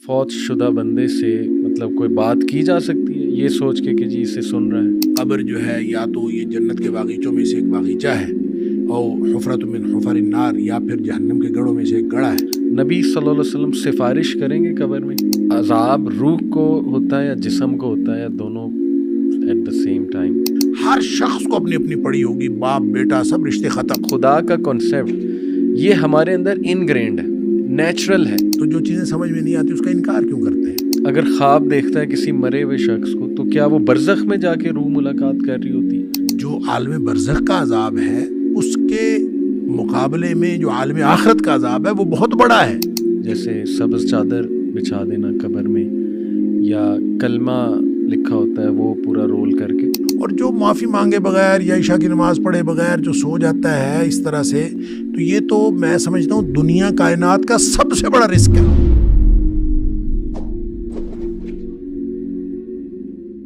فوت شدہ بندے سے مطلب کوئی بات کی جا سکتی ہے یہ سوچ کے کہ جی اسے سن رہا ہے؟ قبر جو ہے یا تو یہ جنت کے باغیچوں میں سے ایک باغیچہ ہے اور حفرۃ من حفر النار، یا پھر جہنم کے گڑھوں میں سے ایک گڑھا ہے۔ نبی صلی اللہ علیہ وسلم سفارش کریں گے قبر میں؟ عذاب روح کو ہوتا ہے یا جسم کو ہوتا ہے یا دونوں ایٹ دا سیم ٹائم؟ ہر شخص کو اپنی اپنی پڑی ہوگی، باپ بیٹا سب رشتے ختم۔ خدا کا کانسیپٹ یہ ہمارے اندر انگرینڈ ہے، نیچرل ہے۔ تو جو چیزیں سمجھ میں نہیں آتی اس کا انکار کیوں کرتے ہیں؟ اگر خواب دیکھتا ہے کسی مرے ہوئے شخص کو تو کیا وہ برزخ میں جا کے روح ملاقات کر رہی ہوتی ہے؟ جو عالم برزخ کا عذاب ہے اس کے مقابلے میں جو عالم آخرت کا عذاب ہے وہ بہت بڑا ہے۔ جیسے سبز چادر بچھا دینا قبر میں، یا کلمہ لکھا ہوتا ہے وہ پورا رول کر کے، اور جو معافی مانگے بغیر یا عشاء کی نماز پڑھے بغیر جو سو جاتا ہے اس طرح سے، تو یہ تو میں سمجھتا ہوں دنیا کائنات کا سب سے بڑا رسک ہے۔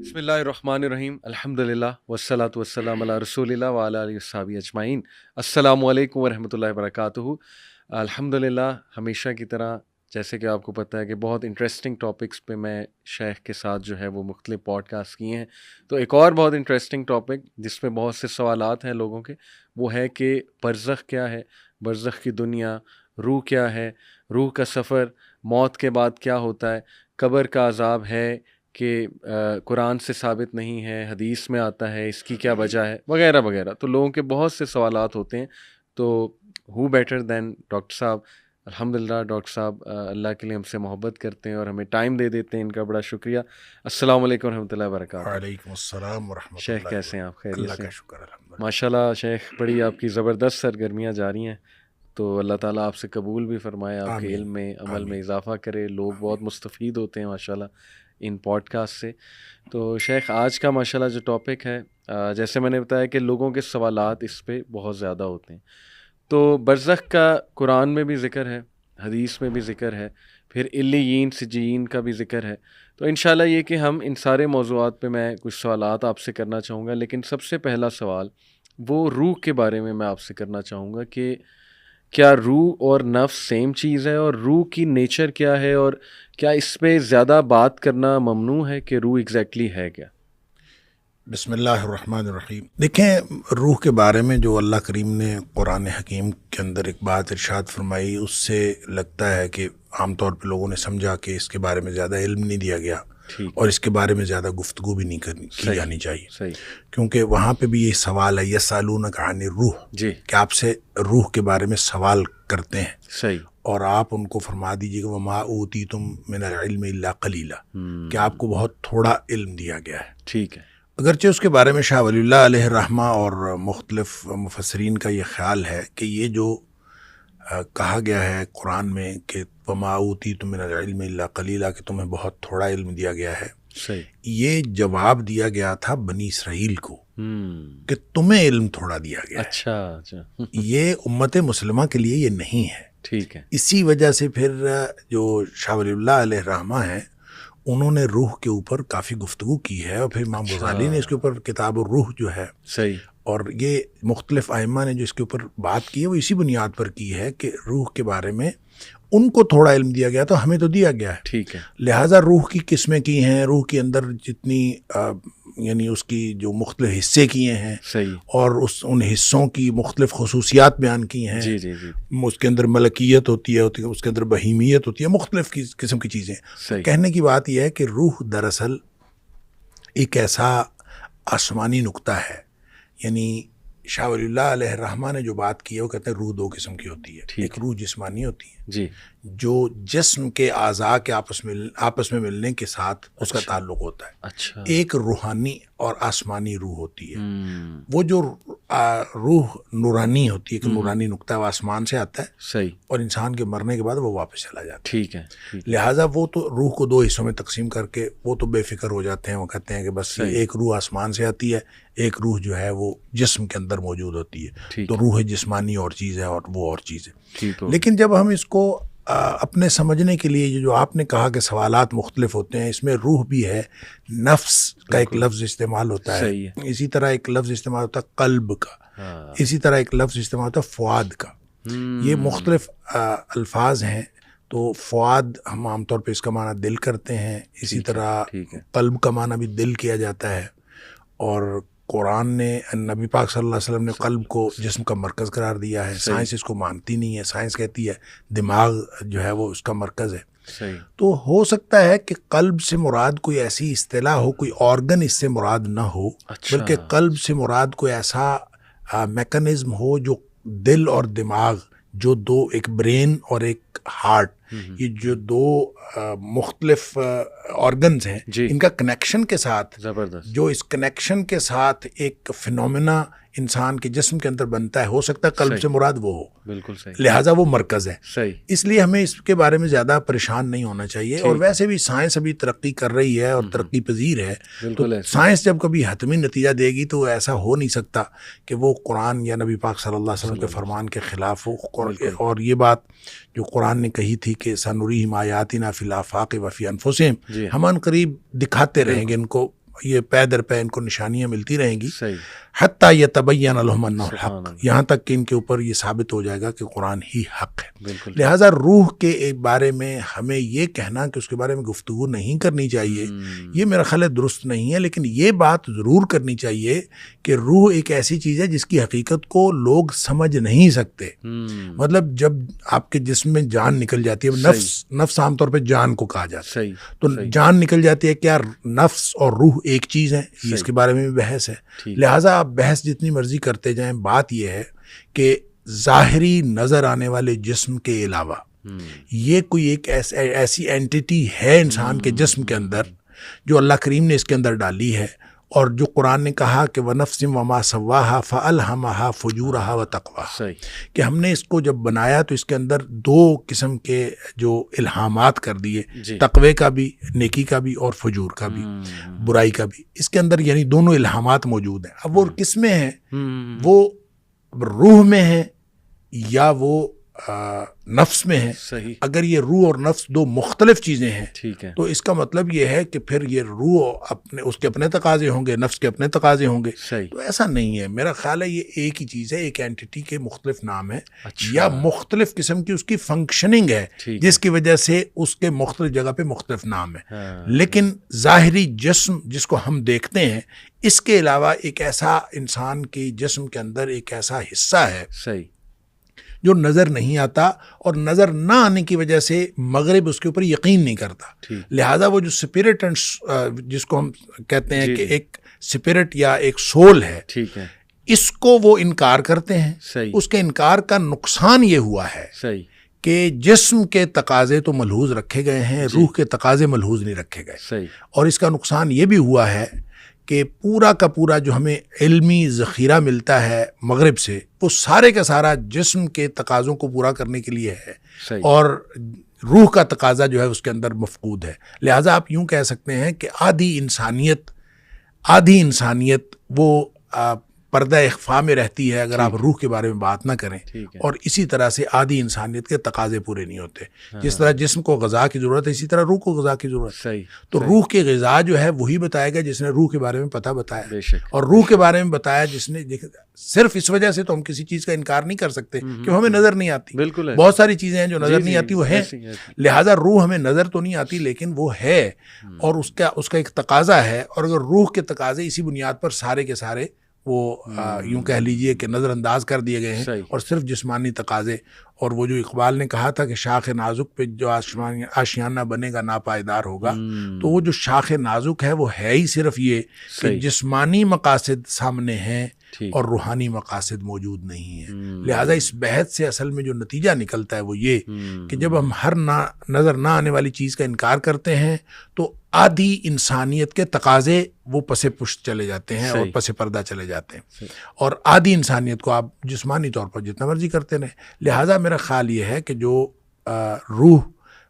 بسم اللہ الرحمن الرحیم، الحمدللہ والصلاۃ والسلام علی رسول اللہ وعلی آلہ وصحبہ اجمعین۔ السلام علیکم ورحمۃ اللہ وبرکاتہ۔ الحمدللہ ہمیشہ کی طرح جیسے کہ آپ کو پتہ ہے کہ بہت انٹرسٹنگ ٹاپکس پہ میں شیخ کے ساتھ جو ہے وہ مختلف پوڈ کاسٹ کیے ہیں، تو ایک اور بہت انٹرسٹنگ ٹاپک جس میں بہت سے سوالات ہیں لوگوں کے، وہ ہے کہ برزخ کیا ہے، برزخ کی دنیا، روح کیا ہے، روح کا سفر، موت کے بعد کیا ہوتا ہے، قبر کا عذاب ہے کہ قرآن سے ثابت نہیں ہے، حدیث میں آتا ہے، اس کی کیا وجہ ہے، وغیرہ وغیرہ۔ تو لوگوں کے بہت سے سوالات ہوتے ہیں، تو ہو بیٹر دین ڈاکٹر صاحب؟ الحمدللہ ڈاکٹر صاحب اللہ کے لیے ہم سے محبت کرتے ہیں اور ہمیں ٹائم دے دیتے ہیں، ان کا بڑا شکریہ۔ السلام علیکم ورحمۃ اللہ وبرکاتہ۔ وعلیکم السلام ورحمۃ اللہ۔ شیخ کیسے ہیں آپ؟ خیریت اللہ سے؟ کا شکر الحمدللہ۔ ماشاءاللہ شیخ، بڑی آپ کی زبردست سرگرمیاں جاری ہیں، تو اللہ تعالیٰ آپ سے قبول بھی فرمائے، آپ کے علم میں عمل میں اضافہ کرے، لوگ بہت مستفید ہوتے ہیں ماشاءاللہ ان پوڈ کاسٹ سے۔ تو شیخ آج کا ماشاءاللہ جو ٹاپک ہے، جیسے میں نے بتایا کہ لوگوں کے سوالات اس پہ بہت زیادہ ہوتے ہیں، تو برزخ کا قرآن میں بھی ذکر ہے، حدیث میں بھی ذکر ہے، پھر علیین سجین کا بھی ذکر ہے۔ تو انشاءاللہ یہ کہ ہم ان سارے موضوعات پہ میں کچھ سوالات آپ سے کرنا چاہوں گا، لیکن سب سے پہلا سوال وہ روح کے بارے میں آپ سے کرنا چاہوں گا کہ کیا روح اور نفس سیم چیز ہے، اور روح کی نیچر کیا ہے، اور کیا اس پہ زیادہ بات کرنا ممنوع ہے کہ روح ایگزیکٹلی ہے کیا؟ بسم اللہ الرحمن الرحیم۔ دیکھیں، روح کے بارے میں جو اللہ کریم نے قرآن حکیم کے اندر ایک بات ارشاد فرمائی، اس سے لگتا ہے کہ عام طور پہ لوگوں نے سمجھا کہ اس کے بارے میں زیادہ علم نہیں دیا گیا، اور اس کے بارے میں زیادہ گفتگو بھی نہیں کی جانی چاہیے، صحیح، کیونکہ وہاں پہ بھی یہ سوال ہے، یسألونک عن الروح، جی، کہ آپ سے روح کے بارے میں سوال کرتے ہیں، صحیح، اور آپ ان کو فرما دیجیے کہ وما اوتیتم من العلم الا قلیلا، کہ آپ کو بہت تھوڑا علم دیا گیا ہے۔ ٹھیک ہے، اگرچہ اس کے بارے میں شاہ ولی اللہ علیہ الرحمہ اور مختلف مفسرین کا یہ خیال ہے کہ یہ جو کہا گیا ہے قرآن میں کہ وما اوتیتم من العلم الا قلیلا، کہ تمہیں بہت تھوڑا علم دیا گیا ہے، صحیح، یہ جواب دیا گیا تھا بنی اسرائیل کو کہ تمہیں علم تھوڑا دیا گیا ہے، اچھا، یہ امت مسلمہ کے لیے یہ نہیں ہے۔ ٹھیک ہے، اسی وجہ سے پھر جو شاہ ولی اللہ علیہ الرحمہ ہیں انہوں نے روح کے اوپر کافی گفتگو کی ہے، اور پھر امام غزالی نے اس کے اوپر کتاب الروح جو ہے، صحیح، اور یہ مختلف ائمہ نے جو اس کے اوپر بات کی ہے وہ اسی بنیاد پر کی ہے کہ روح کے بارے میں ان کو تھوڑا علم دیا گیا تو ہمیں تو دیا گیا ہے، ٹھیک ہے، لہٰذا روح کی قسمیں کی ہیں، روح کے اندر جتنی یعنی اس کی جو مختلف حصے کیے ہیں، صحیح، اور ان حصوں کی مختلف خصوصیات بیان کی ہیں، جی، اس کے اندر ملکیت ہوتی ہے، اس کے اندر بہیمیت ہوتی ہے، مختلف قسم کی چیزیں۔ صحیح، کہنے کی بات یہ ہے کہ روح دراصل ایک ایسا آسمانی نقطہ ہے، یعنی شاہ ولی اللہ علیہ الرحمہ نے جو بات کی ہے وہ کہتے ہیں روح دو قسم کی ہوتی ہے، ایک روح جسمانی ہوتی ہے جی، جو جسم کے اعضاء کے آپس میں ملنے کے ساتھ اس کا تعلق ہوتا ہے، اچھا، ایک روحانی اور آسمانی روح ہوتی ہے۔ وہ جو روح نورانی ہوتی ہے، کہ نورانی نقطہ وہ آسمان سے آتا ہے، صحیح، اور انسان کے مرنے کے بعد وہ واپس چلا جاتا ہے، ٹھیک ہے، لہٰذا وہ تو روح کو دو حصوں میں تقسیم کر کے وہ تو بے فکر ہو جاتے ہیں، وہ کہتے ہیں کہ بس یہ ایک روح آسمان سے آتی ہے، ایک روح جو ہے وہ جسم کے اندر موجود ہوتی ہے، تو روح جسمانی اور چیز ہے اور وہ اور چیز ہے۔ لیکن جب ہم اس کو اپنے سمجھنے کے لیے جو آپ نے کہا کہ سوالات مختلف ہوتے ہیں، اس میں روح بھی ہے، نفس کا ایک لفظ استعمال ہوتا ہے، اسی طرح ایک لفظ استعمال ہوتا ہے قلب کا، اسی طرح ایک لفظ استعمال ہوتا ہے فؤاد کا، یہ مختلف الفاظ ہیں۔ تو فؤاد ہم عام طور پہ اس کا معنی دل کرتے ہیں، اسی طرح قلب کا معنی بھی دل کیا جاتا ہے، اور قرآن نے نبی پاک صلی اللہ علیہ وسلم نے قلب کو جسم کا مرکز قرار دیا ہے. سائنس اس کو مانتی نہیں ہے، سائنس کہتی ہے دماغ جو ہے وہ اس کا مرکز ہے. تو ہو سکتا ہے کہ قلب سے مراد کوئی ایسی اصطلاح ہو، کوئی آرگن اس سے مراد نہ ہو، بلکہ قلب سے مراد کوئی ایسا میکانزم ہو جو دل اور دماغ، جو دو، ایک برین اور ایک ہارٹ، یہ جو دو مختلف آرگنز ہیں، ان کا کنیکشن کے ساتھ، جو اس کنیکشن کے ساتھ ایک فینومینا انسان کے جسم کے اندر بنتا ہے، ہو سکتا ہے قلب سے مراد وہ ہو. بالکل صحیح. لہٰذا وہ مرکز ہے. اس لیے ہمیں اس کے بارے میں زیادہ پریشان نہیں ہونا چاہیے. اور ویسے بھی سائنس ابھی ترقی کر رہی ہے اور ترقی پذیر ہے، تو سائنس جب کبھی حتمی نتیجہ دے گی تو ایسا ہو نہیں سکتا کہ وہ قرآن یا نبی پاک صلی اللہ علیہ وسلم کے فرمان کے خلاف ہو. اور یہ بات جو قرآن نے کہی تھی کہ سنريهم آیاتنا فی الآفاق وفی انفسہم، ہم ان قریب دکھاتے رہیں گے ان کو، یہ پے در پے ان کو نشانیاں ملتی رہیں گی، حتیٰ یتبین لہم انہ الحق، یہاں تک کہ ان کے اوپر یہ ثابت ہو جائے گا کہ قرآن ہی حق ہے. لہٰذا روح کے بارے میں ہمیں یہ کہنا کہ اس کے بارے میں گفتگو نہیں کرنی چاہیے، یہ میرا خیال درست نہیں ہے. لیکن یہ بات ضرور کرنی چاہیے کہ روح ایک ایسی چیز ہے جس کی حقیقت کو لوگ سمجھ نہیں سکتے. مطلب جب آپ کے جسم میں جان نکل جاتی ہے، نفس عام طور پہ جان کو کہا جاتا ہے، تو جان نکل جاتی ہے، کیا نفس اور روح ایک چیز ہے؟ اس کے بارے میں بھی بحث ہے. لہٰذا آپ بحث جتنی مرضی کرتے جائیں، بات یہ ہے کہ ظاہری نظر آنے والے جسم کے علاوہ یہ کوئی ایک ایسی اینٹیٹی ہے انسان کے جسم کے اندر جو اللہ کریم نے اس کے اندر ڈالی ہے، اور جو قرآن نے کہا کہ وَنَفْسٍ وَمَا سَوَّاهَا فَأَلْهَمَهَا فُجُورَهَا وَتَقْوَاهَا، کہ ہم نے اس کو جب بنایا تو اس کے اندر دو قسم کے جو الہامات کر دیے، تقوی کا بھی، نیکی کا بھی، اور فجور کا بھی، برائی کا بھی. اس کے اندر یعنی دونوں الہامات موجود ہیں. اب وہ کس میں ہیں؟ وہ روح میں ہیں یا وہ نفس میں ہے. اگر یہ روح اور نفس دو مختلف چیزیں ہیں تو اس کا مطلب یہ ہے کہ پھر یہ روح اس کے اپنے تقاضے ہوں گے، نفس کے اپنے تقاضے ہوں گے. تو ایسا نہیں ہے. میرا خیال ہے یہ ایک ہی چیز ہے، ایک اینٹیٹی کے مختلف نام ہے یا مختلف قسم کی اس کی فنکشننگ ہے جس کی وجہ سے اس کے مختلف جگہ پہ مختلف نام ہے. لیکن ظاہری جسم جس کو ہم دیکھتے ہیں، اس کے علاوہ ایک ایسا انسان کے جسم کے اندر ایک ایسا حصہ ہے جو نظر نہیں آتا، اور نظر نہ آنے کی وجہ سے مغرب اس کے اوپر یقین نہیں کرتا. لہٰذا وہ جو سپرٹ جس کو ہم کہتے ہیں کہ ایک سپرٹ یا ایک سول ہے، اس کو وہ انکار کرتے ہیں. اس کے انکار کا نقصان یہ ہوا ہے کہ جسم کے تقاضے تو ملحوظ رکھے گئے ہیں، روح کے تقاضے ملحوظ نہیں رکھے گئے. اور اس کا نقصان یہ بھی ہوا ہے کہ پورا کا پورا جو ہمیں علمی ذخیرہ ملتا ہے مغرب سے، وہ سارے کا سارا جسم کے تقاضوں کو پورا کرنے کے لیے ہے، اور روح کا تقاضا جو ہے اس کے اندر مفقود ہے. لہٰذا آپ یوں کہہ سکتے ہیں کہ آدھی انسانیت وہ پردہ اخفاء میں رہتی ہے اگر آپ روح کے بارے میں بات نہ کریں. اور اسی طرح سے آدھی انسانیت کے تقاضے پورے نہیں ہوتے. جس طرح جسم کو غذا کی ضرورت ہے، اسی طرح روح کو غذا کی ضرورت ہے. تو روح کی غذا جو ہے وہی بتائے گا جس نے روح کے بارے میں پتہ بتایا، اور روح کے بارے میں بتایا جس نے. صرف اس وجہ سے تو ہم کسی چیز کا انکار نہیں کر سکتے کہ ہمیں نظر نہیں آتی. بہت ساری چیزیں ہیں جو نظر نہیں آتی، وہ ہیں. لہٰذا روح ہمیں نظر تو نہیں آتی لیکن وہ ہے، اور اس کا ایک تقاضا ہے. اور اگر روح کے تقاضے اسی بنیاد پر سارے کے سارے وہ یوں کہہ لیجئے کہ نظر انداز کر دیے گئے ہیں، اور صرف جسمانی تقاضے. اور وہ جو اقبال نے کہا تھا کہ شاخ نازک پہ جو آشیانہ بنے گا ناپائیدار ہوگا، تو وہ جو شاخ نازک ہے وہ ہے ہی صرف یہ کہ جسمانی مقاصد سامنے ہیں اور روحانی مقاصد موجود نہیں ہیں. لہٰذا اس بحث سے اصل میں جو نتیجہ نکلتا ہے وہ یہ کہ جب ہم ہر نظر نہ آنے والی چیز کا انکار کرتے ہیں تو آدھی انسانیت کے تقاضے وہ پس پشت چلے جاتے ہیں اور پس پردہ چلے جاتے ہیں، اور آدھی انسانیت کو آپ جسمانی طور پر جتنا مرضی کرتے رہیں. لہٰذا میرا خیال یہ ہے کہ جو روح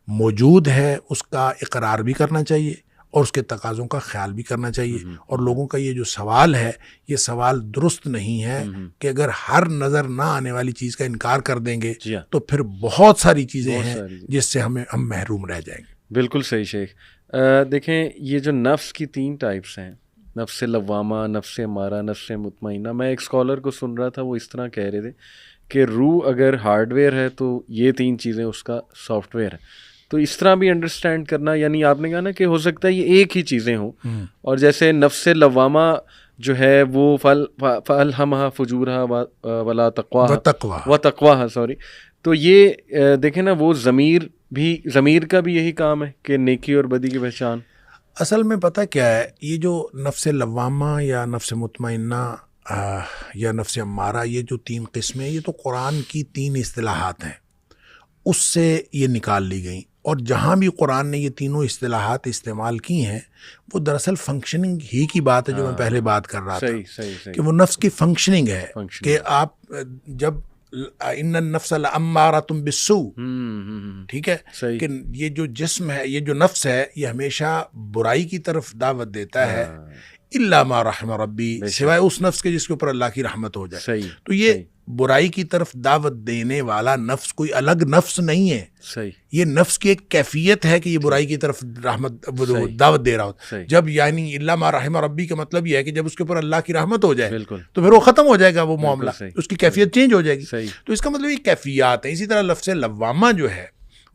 موجود ہے اس کا اقرار بھی کرنا چاہیے اور اس کے تقاضوں کا خیال بھی کرنا چاہیے. اور لوگوں کا یہ جو سوال ہے، یہ سوال درست نہیں ہے کہ اگر ہر نظر نہ آنے والی چیز کا انکار کر دیں گے تو پھر بہت ساری چیزیں ہیں جس سے ہم محروم رہ جائیں گے. بالکل صحیح شیخ. دیکھیں یہ جو نفس کی 3 ٹائپس ہیں، نفس لوامہ، نفس امارہ، نفس مطمئنہ. میں ایک اسکالر کو سن رہا تھا، وہ اس طرح کہہ رہے تھے کہ روح اگر ہارڈ ویئر ہے تو یہ 3 چیزیں اس کا سافٹ ویئر ہے. تو اس طرح بھی انڈرسٹینڈ کرنا, یعنی آپ نے کہا نا کہ ہو سکتا ہے یہ ایک ہی چیزیں ہوں, اور جیسے نفس لوامہ جو ہے وہ فَأَلْهَمَهَا فُجُورَهَا وَلَا تَقْوَاهَا وَتَقْوَاهَا سوری. تو یہ دیکھیں نا, وہ ضمیر کا بھی یہی کام ہے کہ نیکی اور بدی کی پہچان. اصل میں پتہ کیا ہے, یہ جو نفس لوامہ یا نفس مطمئنہ یا نفس امارہ, یہ جو 3 قسمیں, یہ تو قرآن کی 3 اصطلاحات ہیں, اس سے یہ نکال لی گئیں. اور جہاں بھی قرآن نے یہ تینوں اصطلاحات استعمال کی ہیں وہ دراصل فنکشننگ ہی کی بات ہے, جو میں پہلے بات کر رہا تھا کہ وہ نفس کی فنکشننگ ہے, کہ آپ جب ان النفس لامارۃ بالسوء, ٹھیک ہے, کہ یہ جو جسم ہے, یہ جو نفس ہے, یہ ہمیشہ برائی کی طرف دعوت دیتا ہے, الا ما رحم ربی, سوائے اس نفس کے جس کے اوپر اللہ کی رحمت ہو جائے. تو یہ برائی کی طرف دعوت دینے والا نفس کوئی الگ نفس نہیں ہے, یہ نفس کی ایک کیفیت ہے کہ یہ برائی کی طرف دعوت دے رہا ہو. جب یعنی الا ما رحم ربی کا مطلب یہ ہے کہ جب اس کے اوپر اللہ کی رحمت ہو جائے تو پھر وہ ختم ہو جائے گا, وہ معاملہ, اس کی کیفیت چینج ہو جائے گی. تو اس کا مطلب یہ کیفیات ہے. اسی طرح لفظ لوامہ جو ہے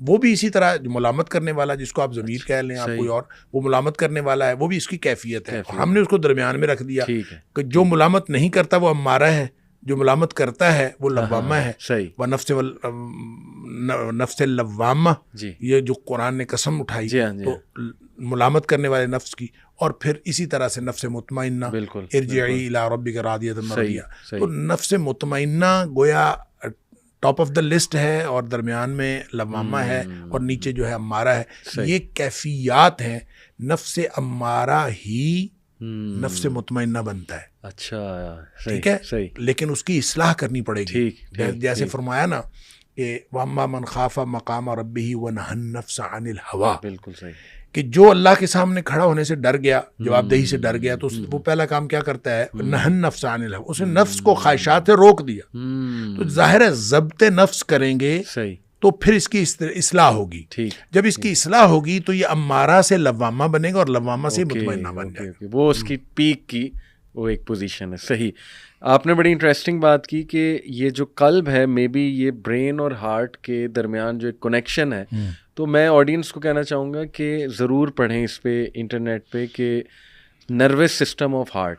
وہ بھی اسی طرح ملامت کرنے والا, جس کو آپ ضمیر کہہ لیں, آپ کوئی اور, وہ ملامت کرنے والا ہے, وہ بھی اس کی کیفیت ہے. ہم نے اس کو درمیان میں رکھ دیا کہ جو ملامت نہیں کرتا وہ امارہ ہے, جو ملامت کرتا ہے وہ لوامہ ہے. وہ نفس لوامہ, یہ جو قرآن نے قسم اٹھائی تو ملامت کرنے والے نفس کی. اور پھر اسی طرح سے نفس مطمئنہ, ارجعی الی ربک راضیۃ مرضیہ. تو نفس مطمئنہ گویا ٹاپ آف دا لسٹ ہے, اور درمیان میں لوامہ ہے, اور نیچے جو ہے امارہ ہے. یہ کیفیات ہیں. نفس امارہ ہی نفس مطمئنہ بنتا ہے. اچھا, ٹھیک ہے, لیکن اس کی اصلاح کرنی پڑے گی. جیسے فرمایا نا کہ وَأَمَّا مَنْ خَافَ مَقَامَ رَبِّهِ وَنَهَا النَّفْسَ عَنِ الْهَوَىٰ, بالکل صحیح, کہ جو اللہ کے سامنے کھڑا ہونے سے ڈر گیا, جواب دہی سے ڈر گیا, تو وہ پہلا کام کیا کرتا ہے, نہى النفس عن الهوى, اس نے نفس کو خواہشات سے روک دیا. تو ظاہر ہے ضبط نفس کریں گے تو پھر اس کی اصلاح ہوگی. جب اس کی اصلاح ہوگی تو یہ امارہ سے لوامہ بنے گا, اور لوامہ سے مطمئنہ بن جائے گا. وہ اس کی پیک کی وہ ایک پوزیشن ہے. صحیح, آپ نے بڑی انٹرسٹنگ بات کی کہ یہ جو قلب ہے, مے بی یہ برین اور ہارٹ کے درمیان جو ایک کنیکشن ہے. تو میں آڈینس کو کہنا چاہوں گا کہ ضرور پڑھیں اس پہ انٹرنیٹ پہ کہ نروس سسٹم آف ہارٹ,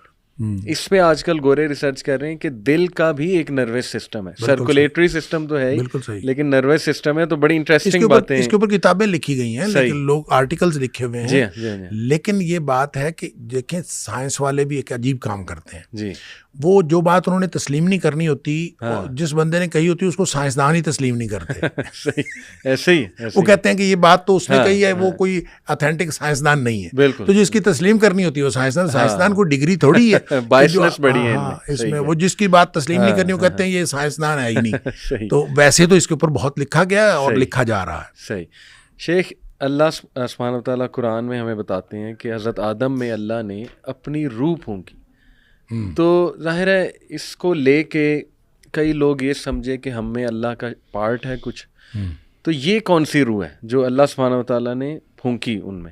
اس پہ آج کل گورے ریسرچ کر رہے ہیں کہ دل کا بھی ایک نروس سسٹم ہے. سرکولیٹری سسٹم تو ہے لیکن نروس سسٹم ہے. تو بڑی انٹرسٹنگ باتیں, اس کے اوپر کتابیں لکھی گئی ہیں, لیکن لوگ آرٹیکلز لکھے ہوئے ہیں. لیکن یہ بات ہے کہ دیکھیں سائنس والے بھی ایک عجیب کام کرتے ہیں. وہ جو بات انہوں نے تسلیم نہیں کرنی ہوتی, جس بندے نے کہی ہوتی ہے اس کو سائنسدان ہی تسلیم نہیں کرتے. ایسے ہی وہ کہتے ہیں کہ یہ بات تو اس نے کہی ہے, وہ کوئی اتھینٹک سائنسدان نہیں ہے. تو جس کی تسلیم کرنی ہوتی ہے وہ سائنسدان کو ڈگری تھوڑی ہے, بائسنس بڑی ہے اس میں. وہ جس کی بات تسلیم نہیں کرنی وہ کہتے ہیں یہ سائنسدان ہے ہی نہیں. تو ویسے تو اس کے اوپر بہت لکھا گیا ہے اور لکھا جا رہا ہے. صحیح. شیخ, اللہ سبحانہ و تعالیٰ قرآن میں ہمیں بتاتے ہیں کہ حضرت آدم میں اللہ نے اپنی روح پھونکی. تو ظاہر ہے اس کو لے کے کئی لوگ یہ سمجھے کہ ہم میں اللہ کا پارٹ ہے کچھ. تو یہ کون سی روح ہے جو اللہ سبحانہ و تعالیٰ نے پھونکی ان میں؟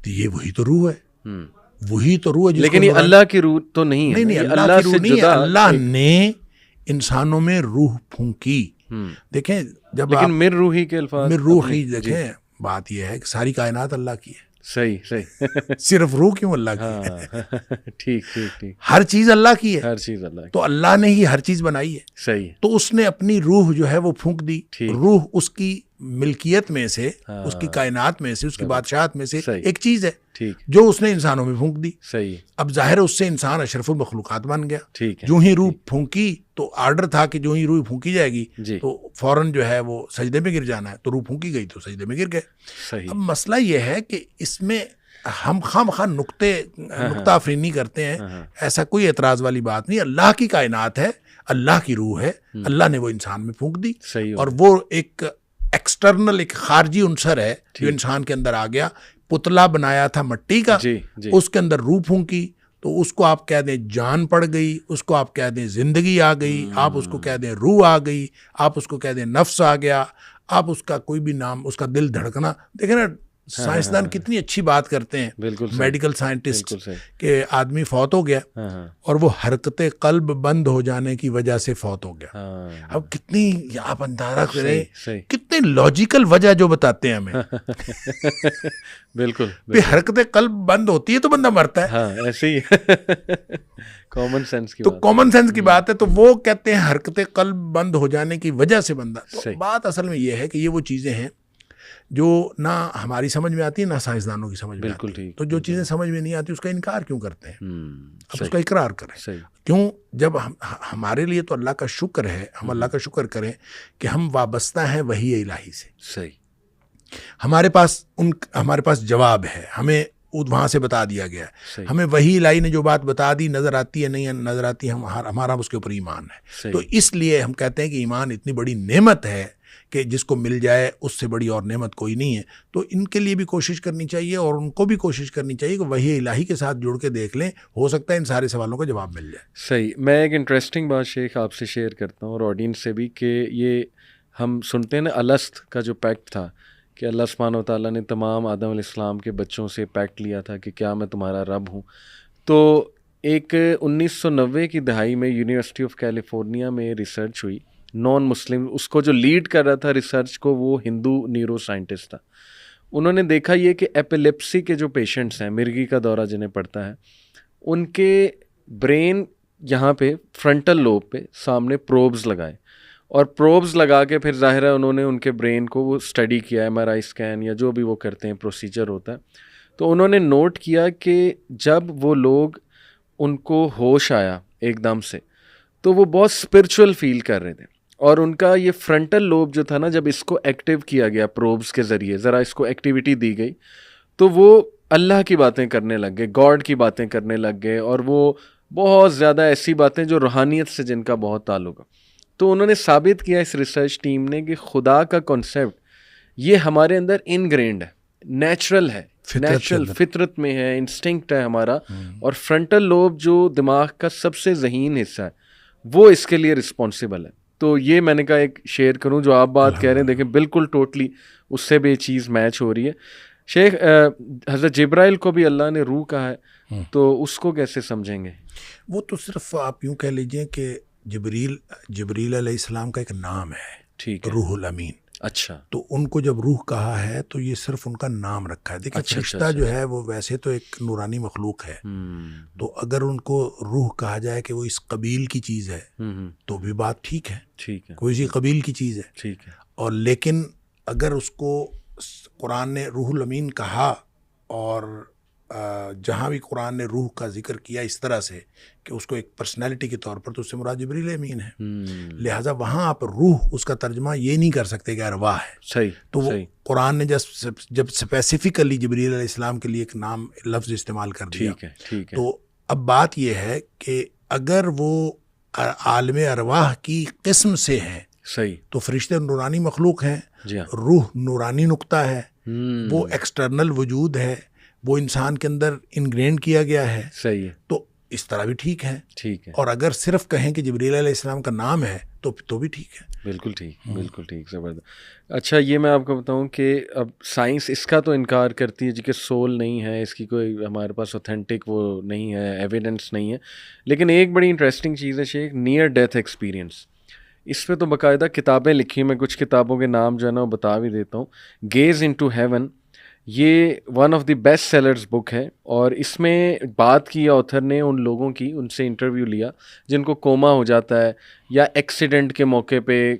تو یہ وہی تو روح ہے, وہی تو روح ہے. لیکن یہ اللہ کی روح تو نہیں ہے. نہیں, اللہ کی روح نہیں ہے. اللہ نے انسانوں میں روح پھونکی. دیکھیں جب لیکن مر روحی کے الفاظ, مر روحی, دیکھیں بات یہ ہے کہ ساری کائنات اللہ کی ہے. صحیح. صرف روح کیوں اللہ کی ہے؟ ٹھیک. ہر چیز اللہ کی ہے. ہر چیز اللہ کی. تو اللہ نے ہی ہر چیز بنائی ہے. صحیح. تو اس نے اپنی روح جو ہے وہ پھونک دی. روح اس کی ملکیت میں سے, اس کی کائنات میں سے, اس کی بادشاہت میں سے ایک چیز ہے جو اس نے انسانوں میں پھونک دی. صحیح. اب ظاہر ہے اس سے انسان اشرف المخلوقات بن گیا. جو ہی روح پھونکی تو آرڈر تھا کہ جو ہی روح پھونکی جائے گی تو فوراً جو ہے وہ سجدے میں گر جانا ہے. تو روح پھونکی گئی تو سجدے میں گر گئے. اب مسئلہ یہ ہے کہ اس میں ہم خواہ نقطہ افرینی کرتے ہیں. ایسا کوئی اعتراض والی بات نہیں. اللہ کی کائنات ہے, اللہ کی روح ہے, اللہ نے وہ انسان میں پھونک دی. اور وہ ایک ایکسٹرنل, ایک خارجی عنصر ہے جو انسان کے اندر آ گیا. پتلا بنایا تھا مٹی کا, اس کے اندر روح پھونکی تو اس کو آپ کہہ دیں جان پڑ گئی, اس کو آپ کہہ دیں زندگی آ گئی, آپ اس کو کہہ دیں روح آ گئی, آپ اس کو کہہ دیں نفس آ گیا, آپ اس کا کوئی بھی نام, اس کا دل دھڑکنا. دیکھیں نا سائنسدان کتنی اچھی بات کرتے ہیں, میڈیکل سائنٹسٹ, کہ آدمی فوت ہو گیا اور وہ حرکت قلب بند ہو جانے کی وجہ سے فوت ہو گیا. اب کتنی آپ اندازہ کریں کتنے لاجیکل وجہ جو بتاتے ہیں ہمیں. بالکل حرکت قلب بند ہوتی ہے تو بندہ مرتا ہے. ہاں ایسے ہی کامن سینس کی تو کامن سینس کی بات ہے. تو وہ کہتے ہیں حرکت قلب بند ہو جانے کی وجہ سے بندہ. بات اصل میں یہ ہے کہ یہ وہ چیزیں ہیں جو نہ ہماری سمجھ میں آتی ہے نہ سائنسدانوں کی سمجھ میں آتی ہے. تو جو چیزیں سمجھ میں نہیں آتی اس کا انکار کیوں کرتے ہیں؟ اب اس کا اقرار کریں. کیوں؟ جب ہمارے لیے تو اللہ کا شکر ہے, ہم اللہ کا شکر کریں کہ ہم وابستہ ہیں وحی الہی سے. صحیح. ہمارے پاس جواب ہے, ہمیں وہاں سے بتا دیا گیا ہے. ہمیں وحی الہی نے جو بات بتا دی, نظر آتی ہے نہیں نظر آتی, ہمارا اس کے اوپر ایمان ہے. تو اس لیے ہم کہتے ہیں کہ ایمان اتنی بڑی نعمت ہے کہ جس کو مل جائے اس سے بڑی اور نعمت کوئی نہیں ہے. تو ان کے لیے بھی کوشش کرنی چاہیے اور ان کو بھی کوشش کرنی چاہیے کہ وحی الہی کے ساتھ جڑ کے دیکھ لیں, ہو سکتا ہے ان سارے سوالوں کا جواب مل جائے. صحیح. میں ایک انٹرسٹنگ بات شیخ آپ سے شیئر کرتا ہوں اور آڈینس سے بھی, کہ یہ ہم سنتے ہیں نا الست کا جو پیکٹ تھا کہ اللہ سبحانہ و تعالیٰ نے تمام آدم علیہ السلام کے بچوں سے پیکٹ لیا تھا کہ کیا میں تمہارا رب ہوں. تو ایک 1990 کی دہائی میں یونیورسٹی آف کیلیفورنیا میں ریسرچ ہوئی, نان مسلم, اس کو جو لیڈ کر رہا تھا ریسرچ کو وہ ہندو نیورو سائنٹسٹ تھا. انہوں نے دیکھا یہ کہ ایپیلیپسی کے جو پیشنٹس ہیں, مرگی کا دورہ جنہیں پڑتا ہے, ان کے برین یہاں پہ فرنٹل لوب پہ سامنے پروبز لگائے, اور پروبز لگا کے پھر ظاہر ہے انہوں نے ان کے برین کو وہ اسٹڈی کیا, ایم آر آئی اسکین یا جو بھی وہ کرتے ہیں پروسیجر ہوتا ہے. تو انہوں نے نوٹ کیا کہ جب وہ لوگ ان کو ہوش آیا ایک دم سے تو وہ بہت اسپرچول فیل کر رہے تھے, اور ان کا یہ فرنٹل لوب جو تھا نا, جب اس کو ایکٹیو کیا گیا پروبز کے ذریعے, ذرا اس کو ایکٹیویٹی دی گئی تو وہ اللہ کی باتیں کرنے لگ گئے, گاڈ کی باتیں کرنے لگ گئے, اور وہ بہت زیادہ ایسی باتیں جو روحانیت سے جن کا بہت تعلق ہے. تو انہوں نے ثابت کیا اس ریسرچ ٹیم نے کہ خدا کا کنسیپٹ یہ ہمارے اندر انگرینڈ ہے, نیچرل ہے, نیچرل فطرت میں ہے, انسٹنکٹ ہے ہمارا. اور فرنٹل لوب جو دماغ کا سب سے ذہین حصہ ہے وہ اس کے لیے رسپانسبل ہے. تو یہ میں نے کہا ایک شیئر کروں, جو آپ بات کہہ رہے ہیں دیکھیں بالکل ٹوٹلی اس سے بھی یہ چیز میچ ہو رہی ہے. شیخ, حضرت جبرائیل کو بھی اللہ نے روح کہا ہے, تو اس کو کیسے سمجھیں گے؟ وہ تو صرف آپ یوں کہہ لیجئے کہ جبریل علیہ السلام کا ایک نام ہے, ٹھیک ہے, روح الامین. اچھا. تو ان کو جب روح کہا ہے تو یہ صرف ان کا نام رکھا ہے. دیکھیں فرشتہ جو ہے وہ ویسے تو ایک نورانی مخلوق ہے, تو اگر ان کو روح کہا جائے کہ وہ اس قبیل کی چیز ہے تو بھی بات ٹھیک ہے, ٹھیک ہے, کوئی سی قبیل کی چیز ہے, ٹھیک ہے. اور لیکن اگر اس کو قرآن نے روح الامین کہا, اور جہاں بھی قرآن نے روح کا ذکر کیا اس طرح سے کہ اس کو ایک پرسنالٹی کے طور پر, تو اس سے مراد جبریل امین ہے. لہٰذا وہاں آپ روح اس کا ترجمہ یہ نہیں کر سکتے کہ ارواح ہے. صحیح. تو وہ قرآن نے جب اسپیسیفکلی جبریل علیہ السلام کے لیے ایک نام لفظ استعمال کر دیا, ٹھیک ہے. تو اب بات یہ ہے کہ اگر وہ عالم ارواح کی قسم سے ہیں, صحیح, تو فرشتے نورانی مخلوق ہیں, جی ہاں, روح نورانی نقطہ ہے, وہ ایکسٹرنل وجود ہے, وہ انسان کے اندر انگرینڈ کیا گیا ہے. صحیح ہے. تو اس طرح بھی ٹھیک ہے, ٹھیک ہے. اور اگر صرف کہیں کہ جبریل علیہ السلام کا نام ہے تو بھی ٹھیک ہے. بالکل ٹھیک, بالکل ٹھیک, زبردست. اچھا, یہ میں آپ کو بتاؤں کہ اب سائنس اس کا تو انکار کرتی ہے جی کہ سول نہیں ہے, اس کی کوئی ہمارے پاس اوتھینٹک وہ نہیں ہے, ایویڈنس نہیں ہے. لیکن ایک بڑی انٹرسٹنگ چیز ہے شیخ, نیئر ڈیتھ ایکسپیرینس. اس پہ تو باقاعدہ کتابیں لکھی, میں کچھ کتابوں کے نام جو ہے نا وہ بتا بھی دیتا ہوں. گیز انٹو ہیون, یہ one of the best sellers book ہے, اور اس میں بات کی آتھر نے ان لوگوں کی, ان سے انٹرویو لیا جن کو کوما ہو جاتا ہے یا ایکسیڈنٹ کے موقع پہ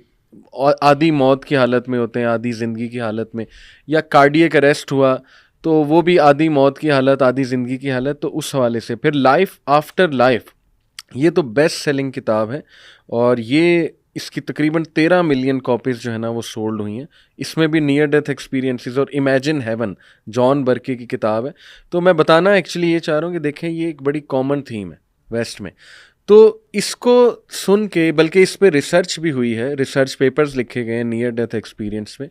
آدھی موت کی حالت میں ہوتے ہیں, آدھی زندگی کی حالت میں, یا کارڈیک اریسٹ ہوا تو وہ بھی آدھی موت کی حالت آدھی زندگی کی حالت. تو اس حوالے سے پھر لائف آفٹر لائف, یہ تو بیسٹ سیلنگ کتاب ہے, اور یہ اس کی تقریباً 13 ملین کاپیز جو ہے نا وہ سولڈ ہوئی ہیں. اس میں بھی نیئر ڈیتھ ایکسپیرینسز اور امیجن ہیون, جان برکے کی کتاب ہے. تو میں بتانا ایکچولی یہ چاہ رہا ہوں کہ دیکھیں یہ ایک بڑی کامن تھیم ہے ویسٹ میں. تو اس کو سن کے, بلکہ اس پہ ریسرچ بھی ہوئی ہے, ریسرچ پیپرز لکھے گئے ہیں نیئر ڈیتھ ایکسپیرینس میں.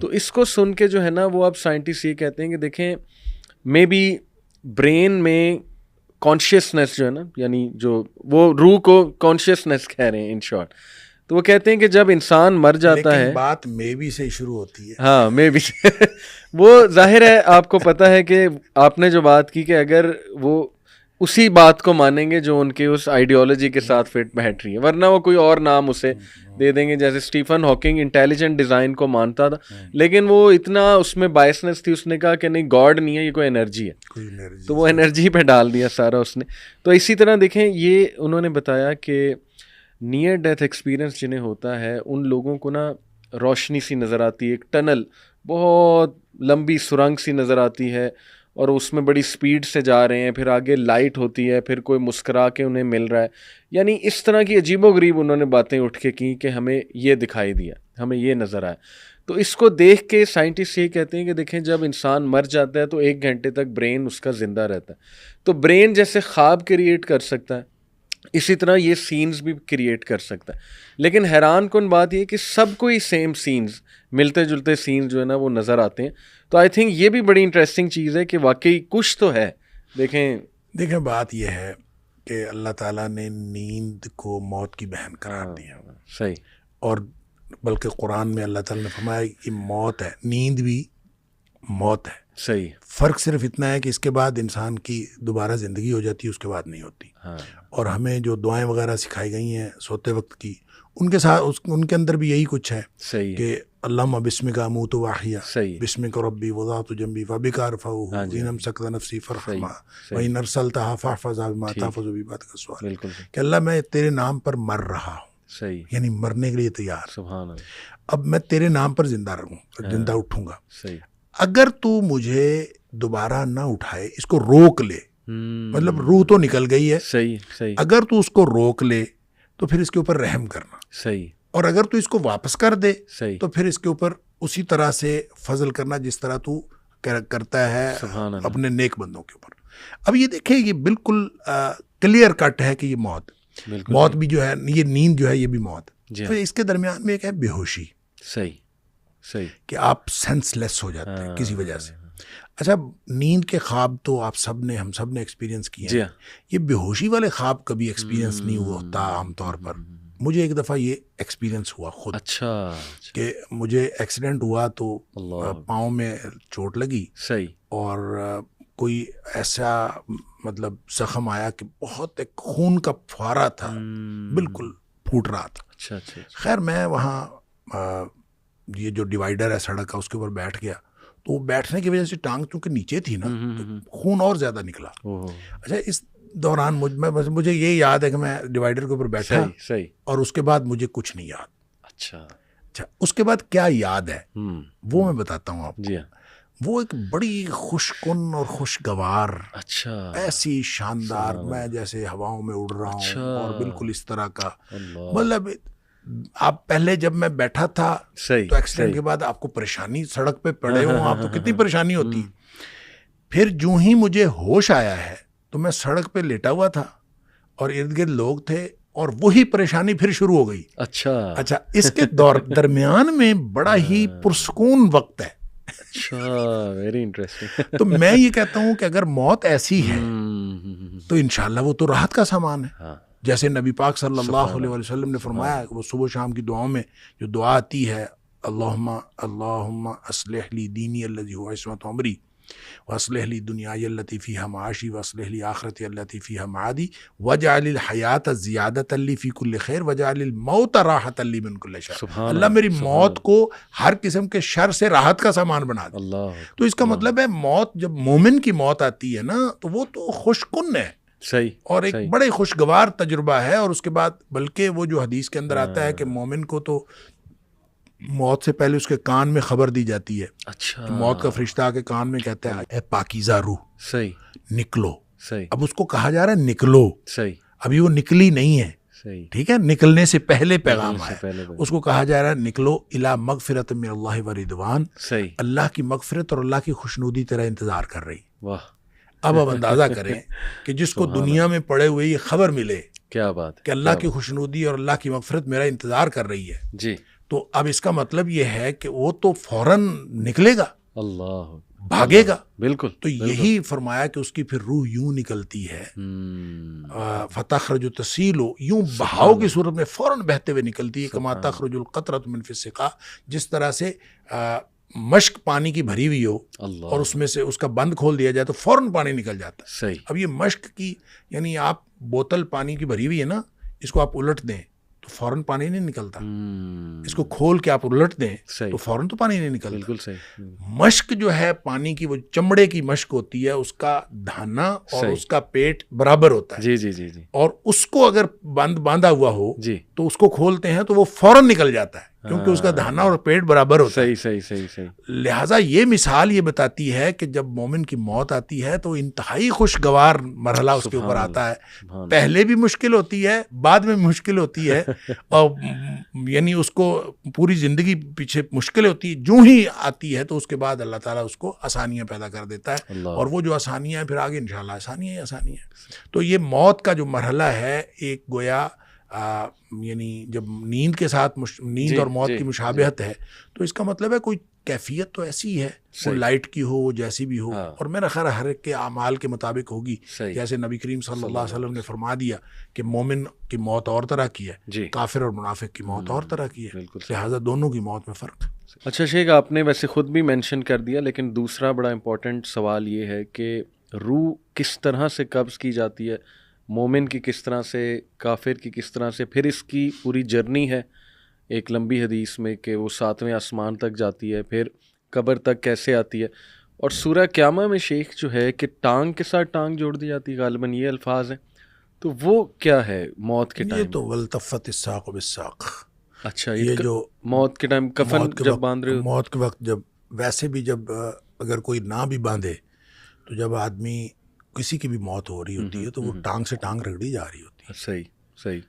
تو اس کو سن کے جو ہے نا وہ اب سائنٹسٹ یہ کہتے ہیں کہ دیکھیں مے بی برین میں کانشیسنیس جو ہے نا, یعنی جو وہ روح کو کانشیسنیس کہہ رہے ہیں ان شارٹ, تو وہ کہتے ہیں کہ جب انسان مر جاتا ہے, بات مے بی سے شروع ہوتی ہے. ہاں مے بی وہ ظاہر ہے آپ کو پتہ ہے کہ آپ نے جو بات کی کہ اگر وہ اسی بات کو مانیں گے جو ان کے اس آئیڈیالوجی کے ساتھ فٹ بیٹھ رہی ہے, ورنہ وہ کوئی اور نام اسے دے دیں گے. جیسے اسٹیفن ہاکنگ انٹیلیجنٹ ڈیزائن کو مانتا تھا, لیکن وہ اتنا اس میں بائسنس تھی, اس نے کہا کہ نہیں گاڈ نہیں ہے, یہ کوئی انرجی ہے, تو وہ انرجی پہ ڈال دیا سارا اس نے. تو اسی طرح دیکھیں یہ انہوں نے بتایا کہ نیئر ڈیتھ ایکسپیرئنس جنہیں ہوتا ہے ان لوگوں کو نا روشنی سی نظر آتی ہے, ایک ٹنل بہت لمبی سرنگ سی نظر آتی ہے اور اس میں بڑی سپیڈ سے جا رہے ہیں, پھر آگے لائٹ ہوتی ہے, پھر کوئی مسکرا کے انہیں مل رہا ہے. یعنی اس طرح کی عجیب و غریب انہوں نے باتیں اٹھ کے کی کہ ہمیں یہ دکھائی دیا, ہمیں یہ نظر آیا. تو اس کو دیکھ کے سائنٹسٹ یہ کہتے ہیں کہ دیکھیں جب انسان مر جاتا ہے تو 1 گھنٹے تک برین اس کا زندہ رہتا ہے. تو برین جیسے خواب کریٹ کر سکتا ہے, اسی طرح یہ سینز بھی کریٹ کر سکتا ہے. لیکن حیران کن بات یہ کہ سب کو ہی سیم سینز, ملتے جلتے سینز جو ہے نا وہ نظر آتے ہیں. تو آئی تھنک یہ بھی بڑی انٹرسٹنگ چیز ہے کہ واقعی کچھ تو ہے. دیکھیں بات یہ ہے کہ اللہ تعالیٰ نے نیند کو موت کی بہن قرار دیا. صحیح. اور بلکہ قرآن میں اللہ تعالیٰ نے فرمایا کہ موت ہے, نیند بھی موت ہے. صحیح. فرق صرف اتنا ہے کہ اس کے بعد انسان کی دوبارہ زندگی ہو جاتی ہے, اس کے بعد نہیں ہوتی. اور ہمیں جو دعائیں وغیرہ سکھائی گئی ہیں سوتے وقت کی, ان کے ساتھ ان کے اندر بھی یہی کچھ ہے. صحیح. کہ اللہم بسمک اموت و احیا, بسمک ربی وضعت جنبی فبک ارفعہ ان امسکت نفسی فارحمها وان ارسلتها فاحفظها بما تحفظ بعبادک الصالحین. کہ اللہ میں تیرے نام پر مر رہا ہوں. صحیح. یعنی مرنے کے لیے تیار. سبحان اللہ. اب میں تیرے نام پر زندہ رہوں, زندہ اٹھوں گا. صحیح. اگر تو مجھے دوبارہ نہ اٹھائے, اس کو روک لے, مطلب روح تو نکل گئی ہے. صحیح. صحیح. اگر تو اس کو روک لے تو پھر اس کے اوپر رحم کرنا. صحیح. اور اگر تو اس کو واپس کر دے صحیح. تو پھر اس کے اوپر اسی طرح سے فضل کرنا جس طرح تو کرتا ہے اپنے نیک بندوں کے اوپر. اب یہ دیکھیں یہ بالکل کلیئر کٹ ہے کہ یہ موت بھی جو ہے, یہ نیند جو ہے یہ بھی موت. تو اس کے درمیان میں ایک ہے بے ہوشی. صحیح. صحیح. کہ آپ سینس لیس ہو جاتے ہیں کسی وجہ سے. اچھا, نیند کے خواب تو آپ سب نے, ہم سب نے ایکسپیرینس کیے ہیں. یہ بے ہوشی والے خواب کبھی ایکسپیرینس نہیں ہوتا عام طور پر. مجھے ایک دفعہ یہ ایکسپیرینس ہوا خود. اچھا. کہ مجھے ایکسیڈنٹ ہوا تو پاؤں میں چوٹ لگی. صحیح. اور کوئی ایسا مطلب زخم آیا کہ بہت ایک خون کا فوارہ تھا, بالکل پھوٹ رہا تھا. اچھا اچھا. خیر میں وہاں یہ جو ڈیوائیڈر ہے سڑک کا اس کے اوپر بیٹھ گیا, تو وہ بیٹھنے کی وجہ سے ٹانگ چونکہ نیچے تھی نا تو خون اور زیادہ نکلا. اچھا, اس دوران مجھے یہ یاد ہے کہ میں ڈیوائیڈر کے اوپر بیٹھا. صحیح. اور اس کے بعد مجھے کچھ نہیں یاد. اچھا. اس کے بعد کیا یاد ہے وہ میں بتاتا ہوں آپ کو. جی. وہ ایک بڑی خوش کن اور خوشگوار, اچھا, ایسی شاندار, میں جیسے ہواؤں میں اڑ رہا ہوں اور بالکل اس طرح کا. مطلب آپ پہلے جب میں بیٹھا تھا تو ایکسیڈنٹ کے بعد آپ کو پریشانی, سڑک پہ پڑے ہوں آپ تو کتنی پریشانی ہوتی. پھر جو ہی مجھے ہوش آیا ہے تو میں سڑک پہ لیٹا ہوا تھا اور ارد گرد لوگ تھے اور وہی پریشانی پھر شروع ہو گئی. اچھا, اس کے درمیان میں بڑا ہی پرسکون وقت ہے. اچھا, ویری انٹرسٹنگ. تو میں یہ کہتا ہوں کہ اگر موت ایسی ہے تو انشاءاللہ وہ تو راحت کا سامان ہے. جیسے نبی پاک صلی اللہ علیہ وسلم نے فرمایا, وہ صبح شام کی دعاؤں میں جو دعا آتی ہے, اللہم اصلح لی دینی الذی هو عصمت امری واصلح لی دنیای التی فیہا معاشی واصلح لی آخرتی التی فیہا معادی واجعل الحیات زیادۃ لی فی کل خیر واجعل الموت راحۃ لی من کل شر. اللہ میری موت کو ہر قسم کے شر سے راحت کا سامان بنا دے. تو اس کا مطلب ہے موت, جب مومن کی موت آتی ہے نا تو وہ تو خوش کن ہے. صحیح. اور ایک بڑے خوشگوار تجربہ ہے. اور اس کے بعد بلکہ وہ جو حدیث کے اندر آتا ہے کہ مومن کو تو موت سے پہلے اس کے کان میں خبر دی جاتی ہے. اچھا. موت کا فرشتہ آ کے کان میں کہتا ہے اے پاکیزہ روح, صحیح, نکلو. صحیح. اب اس کو کہا جا رہا ہے نکلو. صحیح. ابھی وہ نکلی نہیں ہے. صحیح. ٹھیک ہے, نکلنے سے پہلے پیغام آیا. اس کو کہا جا رہا ہے نکلو الی مغفرۃ من اللہ و رضوان. صحیح. اللہ کی مغفرت اور اللہ کی خوشنودی تیرا انتظار کر رہی. واہ. اب اندازہ کریں کہ جس کو دنیا میں پڑے ہوئے یہ خبر ملے, کیا بات, کہ اللہ کی خوشنودی اور اللہ کی مغفرت میرا انتظار کر رہی ہے. جی. تو اب اس کا مطلب یہ ہے کہ وہ تو فوراً نکلے گا. اللہ. بھاگے گا. بالکل. تو یہی فرمایا کہ اس کی پھر روح یوں نکلتی ہے, فتخرج تسیل, یوں بہاؤ کی صورت میں فوراً بہتے ہوئے نکلتی ہے, کما تخرج القطرۃ من فی السقا, جس طرح سے مشک پانی کی بھری ہوئی ہو اور اس میں سے اس کا بند کھول دیا جائے تو فوراً پانی نکل جاتا ہے. صحیح. اب یہ مشک کی, یعنی آپ بوتل پانی کی بھری ہوئی ہے نا, اس کو آپ الٹ دیں تو فوراً پانی نہیں نکلتا. اس کو کھول کے آپ الٹ دیں تو فوراً تو پانی نہیں نکلتا. بالکل صحیح. مشک جو ہے پانی کی, وہ چمڑے کی مشک ہوتی ہے, اس کا دھانا اور اس کا پیٹ برابر ہوتا ہے. جی جی جی جی. اور اس کو اگر باندھا ہوا ہو جی تو اس کو کھولتے ہیں تو وہ فوراً نکل جاتا ہے, کیونکہ اس کا دھانا اور پیٹ برابر ہوتا ہے. صحیح صحیح صحیح. لہٰذا یہ مثال یہ بتاتی ہے کہ جب مومن کی موت آتی ہے تو انتہائی خوشگوار مرحلہ اس کے اوپر آتا ہے. پہلے بھی مشکل ہوتی ہے, بعد میں مشکل ہوتی ہے, اور یعنی اس کو پوری زندگی پیچھے مشکل ہوتی ہے. جو ہی آتی ہے تو اس کے بعد اللہ تعالیٰ اس کو آسانیاں پیدا کر دیتا ہے, اور وہ جو آسانیاں ہیں پھر آگے انشاءاللہ آسانیاں ہی آسانیاں ہیں. تو یہ موت کا جو مرحلہ ہے ایک گویا یعنی جب نیند کے ساتھ نیند اور موت کی مشابہت ہے, تو اس کا مطلب ہے کوئی کیفیت تو ایسی ہے, وہ لائٹ کی ہو, وہ جیسی بھی ہو, اور میرا خیال ہر ایک کے اعمال کے مطابق ہوگی. جیسے نبی کریم صلی اللہ علیہ وسلم نے فرما دیا کہ مومن کی موت اور طرح کی ہے, کافر اور منافق کی موت اور طرح کی ہے, لہٰذا دونوں کی موت میں فرق ہے. اچھا شیخ, آپ نے ویسے خود بھی مینشن کر دیا, لیکن دوسرا بڑا امپورٹنٹ سوال یہ ہے کہ روح کس طرح سے قبض کی جاتی ہے, مومن کی کس طرح سے, کافر کی کس طرح سے, پھر اس کی پوری جرنی ہے ایک لمبی حدیث میں کہ وہ 7ویں آسمان تک جاتی ہے, پھر قبر تک کیسے آتی ہے, اور سورہ قیامہ میں شیخ جو ہے کہ ٹانگ کے ساتھ ٹانگ جوڑ دی جاتی ہے, غالباً یہ الفاظ ہیں, تو وہ کیا ہے موت کے ٹائم؟ یہ تو والتفت الساق بالساق. اچھا, یہ جو موت کے ٹائم کفن جب باندھ رہے ہو, موت کے وقت جب, ویسے بھی جب اگر کوئی نہ بھی باندھے تو جب آدمی کسی کی بھی موت ہو رہی ہوتی ہے تو وہ ٹانگ سے ٹانگ رگڑی جا رہی ہوتی ہے. صحیح صحیح,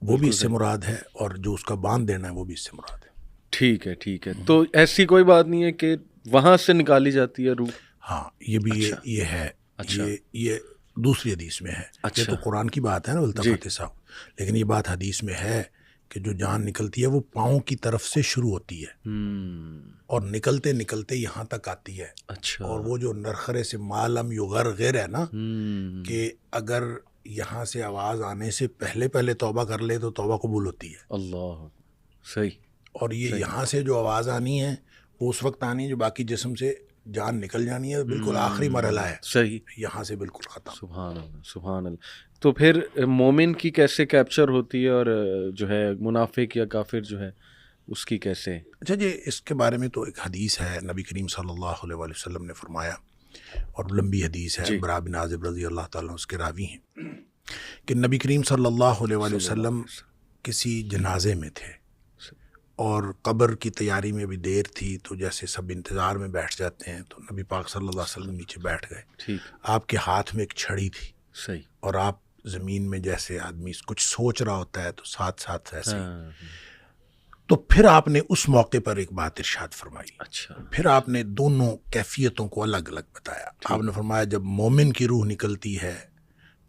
وہ بھی اس سے مراد ہے, اور جو اس کا باندھ دینا ہے وہ بھی اس سے مراد ہے. ٹھیک ہے ٹھیک ہے. تو ایسی کوئی بات نہیں ہے کہ وہاں سے نکالی جاتی ہے روح؟ ہاں, یہ بھی یہ ہے. یہ دوسری حدیث میں ہے. یہ تو قرآن کی بات ہے نا والتفت الساق, لیکن یہ بات حدیث میں ہے کہ جو جان نکلتی ہے وہ پاؤں کی طرف سے شروع ہوتی ہے اور نکلتے نکلتے یہاں تک آتی ہے. اچھا. اور وہ جو نرخرے سے معلم یغرغر ہے نا, کہ اگر یہاں سے آواز آنے سے پہلے توبہ کر لے تو توبہ قبول ہوتی ہے. اللہ, صحیح. اور یہ یہاں سے جو آواز آنی ہے وہ اس وقت آنی ہے جو باقی جسم سے جان نکل جانی ہے, بالکل آخری مرحلہ ہے. صحیح. یہاں سے بالکل ختم. سبحان اللہ سبحان اللہ. تو پھر مومن کی کیسے کیپچر ہوتی ہے, اور جو ہے منافق یا کافر جو ہے اس کی کیسے؟ اچھا جی, اس کے بارے میں تو ایک حدیث ہے, نبی کریم صلی اللہ علیہ وسلم نے فرمایا, اور لمبی حدیث ہے, برا بن عازب رضی اللہ تعالیٰ اس کے راوی ہیں, کہ نبی کریم صلی اللہ علیہ وسلم کسی جنازے میں تھے اور قبر کی تیاری میں بھی دیر تھی, تو جیسے سب انتظار میں بیٹھ جاتے ہیں, تو نبی پاک صلی اللہ علیہ وسلم نیچے بیٹھ گئے. آپ کے ہاتھ میں ایک چھڑی تھی. صحیح. اور آپ زمین میں, جیسے آدمی کچھ سوچ رہا ہوتا ہے تو ساتھ ساتھ ایسے. تو پھر آپ نے اس موقع پر ایک بات ارشاد فرمائی. اچھا. پھر آپ نے دونوں کیفیتوں کو الگ الگ بتایا. آپ نے فرمایا جب مومن کی روح نکلتی ہے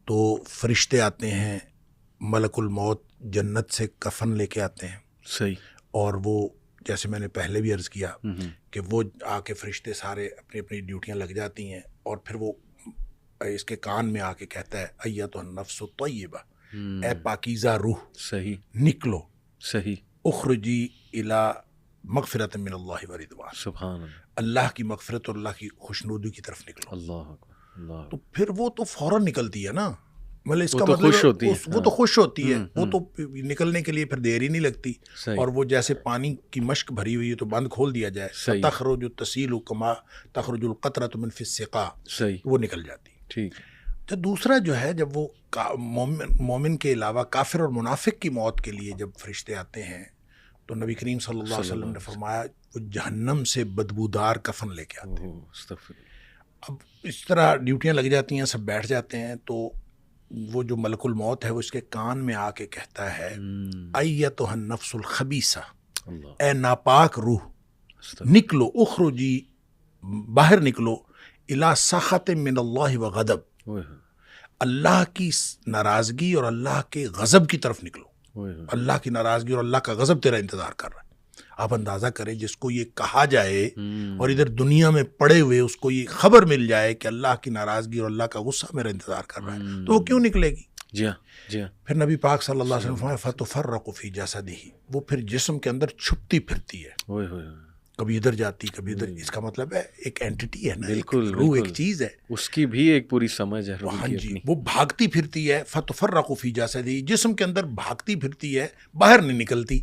تو فرشتے آتے ہیں, ملک الموت جنت سے کفن لے کے آتے ہیں. صحیح. اور وہ, جیسے میں نے پہلے بھی عرض کیا کہ وہ آ کے فرشتے سارے اپنی اپنی ڈیوٹیاں لگ جاتی ہیں, اور پھر وہ اس کے کان میں آ کے کہتا ہے ایتھا النفس الطیبہ, اے پاکیزہ روح, صحیح, نکلو. صحیح. اخرجی الی مغفرۃ من اللہ ورضوان, سبحان اللہ, اللہ کی مغفرت اور اللہ کی خوشنودی کی طرف نکلو. اللہ اللہ. تو پھر وہ تو فوراً نکلتی ہے نا, مطلب اس کا مطلب وہ تو خوش ہوتی ہے, وہ تو نکلنے کے لیے پھر دیر ہی نہیں لگتی. اور وہ جیسے پانی کی مشک بھری ہوئی ہے تو بند کھول دیا جائے, تخرج تسیل کما تخرج القطرۃ من فی السقا, وہ نکل جاتی. ٹھیک. تو دوسرا جو ہے, جب وہ مومن کے علاوہ کافر اور منافق کی موت کے لیے جب فرشتے آتے ہیں تو نبی کریم صلی اللہ علیہ وسلم نے فرمایا وہ جہنم سے بدبودار کفن لے کے آتے ہیں. اب اس طرح ڈیوٹیاں لگ جاتی ہیں, سب بیٹھ جاتے ہیں, تو وہ جو ملک الموت ہے وہ اس کے کان میں آ کے کہتا ہے ایتھا النفس الخبیثہ, اے ناپاک روح, نکلو, اخرجی, باہر نکلو, الی سخط من اللہ وغضب, اللہ کی ناراضگی اور اللہ کے غضب کی طرف نکلو. اللہ کی ناراضگی اور اللہ کا غضب تیرا انتظار کر رہا ہے. آپ اندازہ کریں جس کو یہ کہا جائے اور ادھر دنیا میں پڑے ہوئے اس کو یہ خبر مل جائے کہ اللہ کی ناراضگی اور اللہ کا غصہ میرا انتظار کر رہا ہے، تو وہ کیوں نکلے گی؟ جی ہاں جی ہاں. پھر نبی پاک صلی اللہ علیہ وسلم فرمایا فتفرق فی جسدہ، وہ پھر جسم کے اندر چھپتی پھرتی ہے، کبھی ادھر جاتی کبھی ادھر. اس کا مطلب ہے ایک اینٹی ہے نا، بالکل روح ایک چیز ہے، اس کی بھی ایک پوری سمجھ ہے. ہاں جی، وہ بھاگتی پھرتی ہے. فتفرق فی جسدہ، جسم کے اندر بھاگتی پھرتی ہے، باہر نہیں نکلتی.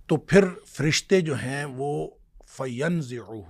تو پھر فرشتے جو ہیں وہ فینزعہ،